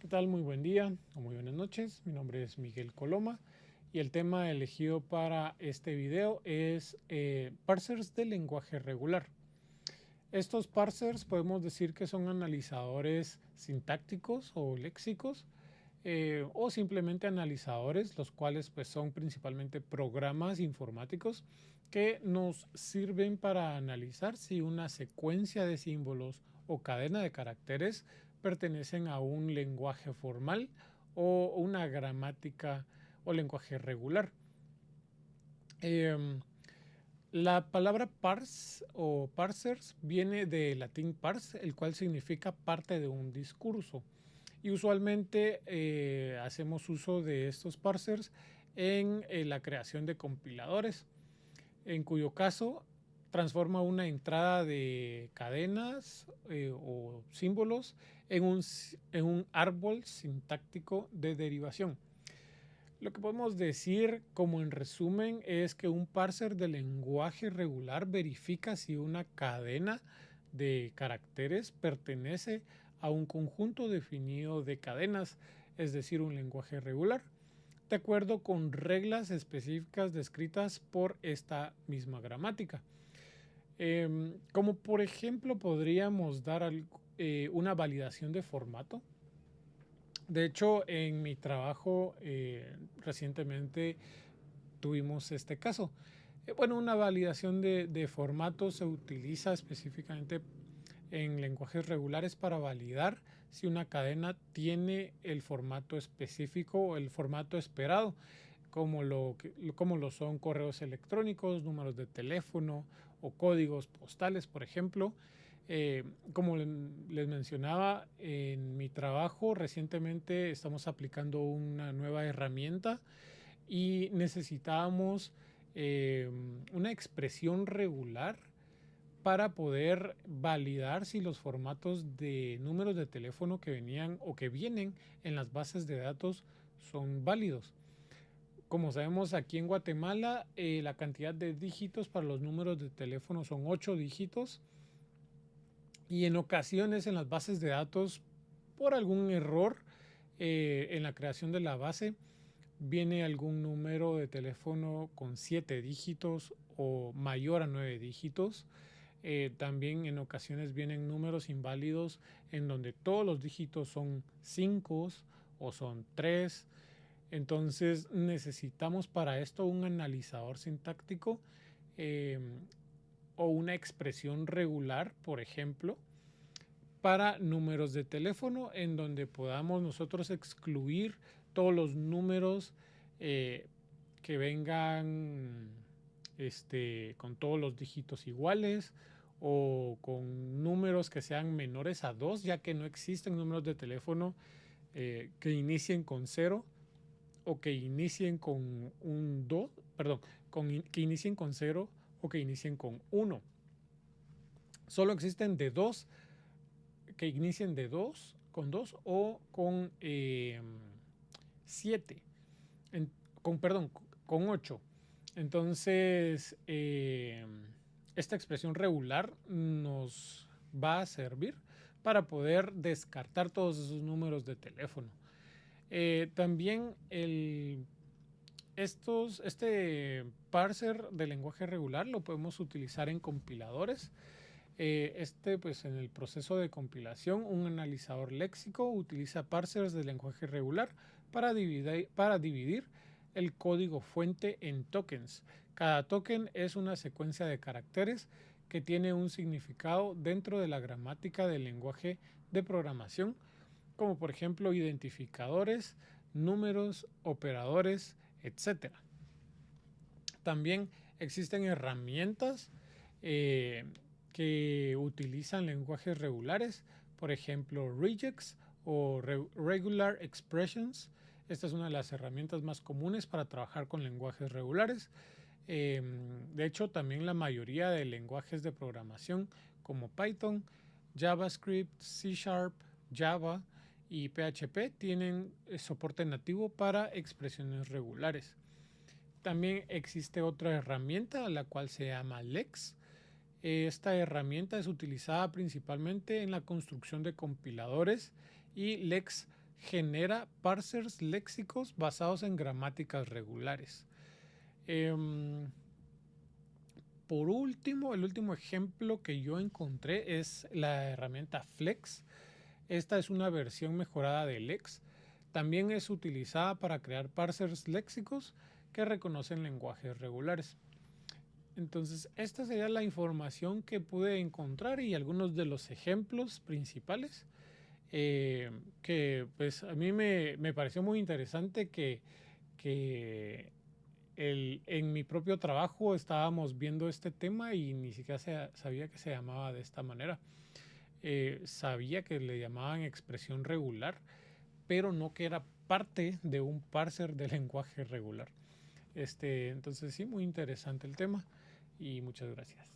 ¿Qué tal? Muy buen día o muy buenas noches. Mi nombre es Miguel Coloma y el tema elegido para este video es parsers de lenguaje regular. Estos parsers podemos decir que son analizadores sintácticos o léxicos o simplemente analizadores, los cuales pues son principalmente programas informáticos que nos sirven para analizar si una secuencia de símbolos o cadena de caracteres pertenecen a un lenguaje formal o una gramática o lenguaje regular. Eh, la palabra parse o parsers viene del latín parse, el cual significa parte de un discurso. Y usualmente hacemos uso de estos parsers en la creación de compiladores, en cuyo caso transforma una entrada de cadenas o símbolos en un árbol sintáctico de derivación. Lo que podemos decir como en resumen es que un parser de lenguaje regular verifica si una cadena de caracteres pertenece a un conjunto definido de cadenas, es decir, un lenguaje regular, de acuerdo con reglas específicas por esta misma gramática. Como por ejemplo podríamos dar una validación de formato. De hecho, en mi trabajo recientemente tuvimos este caso. Bueno, una validación de formato se utiliza específicamente en lenguajes regulares para validar si una cadena tiene el formato específico o el formato esperado, como lo son correos electrónicos, números de teléfono o códigos postales, por ejemplo. Como les mencionaba, en mi trabajo recientemente estamos aplicando una nueva herramienta y necesitábamos una expresión regular para poder validar si los formatos de números de teléfono que venían o que vienen en las bases de datos son válidos. Como sabemos, aquí en Guatemala la cantidad de dígitos para los números de teléfono son 8 dígitos y en ocasiones en las bases de datos, por algún error en la creación de la base, viene algún número de teléfono con 7 dígitos o mayor a 9 dígitos. También en ocasiones vienen números inválidos en donde todos los dígitos son 5 o son 3. Entonces necesitamos para esto un analizador sintáctico eh, o una expresión regular, por ejemplo, para números de teléfono en donde podamos nosotros excluir todos los números que vengan con todos los dígitos iguales o con números que sean menores a 2, ya que no existen números de teléfono que inicien con cero o que inicien con un 2, perdón, que inicien con cero o que inicien con uno. Solo existen de 2 que inicien de 2 con 2 o con 7, perdón, con 8. Entonces, esta expresión regular nos va a servir para poder descartar todos esos números de teléfono. También este parser de lenguaje regular lo podemos utilizar en compiladores. Pues en el proceso de compilación, un analizador léxico utiliza parsers de lenguaje regular para dividir el código fuente en tokens. Cada token es una secuencia de caracteres que tiene un significado dentro de la gramática del lenguaje de programación, como por ejemplo identificadores, números, operadores, etcétera. También existen herramientas que utilizan lenguajes regulares, por ejemplo regex o regular expressions. Esta es una de las herramientas más comunes para trabajar con lenguajes regulares. De hecho, también la mayoría de lenguajes de programación como Python, JavaScript, C Sharp, Java y PHP tienen soporte nativo para expresiones regulares. También existe otra herramienta, la cual se llama Lex. Esta herramienta es utilizada principalmente en la construcción de compiladores y Lex genera parsers léxicos basados en gramáticas regulares. Por último, el último ejemplo que yo encontré es la herramienta Flex. Esta es una versión mejorada de Lex. También es utilizada para crear parsers léxicos que reconocen lenguajes regulares. Entonces, esta sería la información que pude encontrar y algunos de los ejemplos principales. Que pues a mí me pareció muy interesante que en mi propio trabajo estábamos viendo este tema y ni siquiera sabía que se llamaba de esta manera. Sabía que le llamaban expresión regular, pero no que era parte de un parser de lenguaje regular. Entonces sí, muy interesante el tema y muchas gracias.